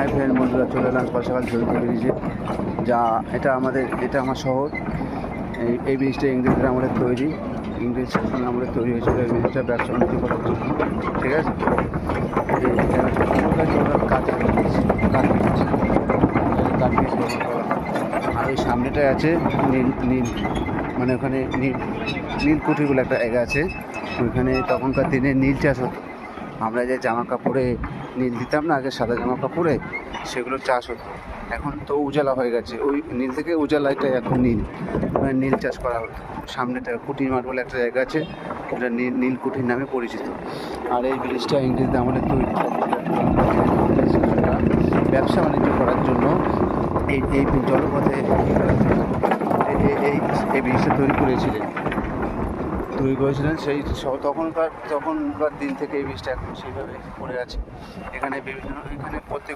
Hi friend বন্ধুরা, চলে এলাম সকাল সকাল চলতে বেরিয়েছে। এটা আমার শহর। এই ব্রিজটা ইংরেজদের আমলের তৈরি, ইংরেজ শাসন আমলের তৈরি হয়েছিল। এই ব্রিজটা ব্যবসা উন্নতি করার জন্য, ঠিক আছে। আর ওই সামনেটায় আছে নীল নীল মানে ওখানে নীলকুঠি বলে একটা জায়গা আছে। ওইখানে তখনকার দিনে নীল চাষ হতো। আমরা যে জামা কাপড়ে নীল দিতাম না আগে, সাদা জামা কাপড়ে, সেগুলো চাষ হতো। এখন তো উজালা হয়ে গেছে, ওই নীল থেকে উজালাটা এখন নীল চাষ করা হতো। সামনেটা কুটির মাঠ বলে একটা জায়গা আছে, ওটা নীলকুঠির নামে পরিচিত। আর এই ব্রিজটা ইংরেজদের আমাদের তৈরি, ব্যবসা বাণিজ্য করার জন্য এই জলপথে এই ব্রিজটা তৈরি করেছিলেন সেই তখনকার দিন থেকে এই ব্রিজটা এখন সেইভাবে পড়ে আছে। এখানে প্রত্যেক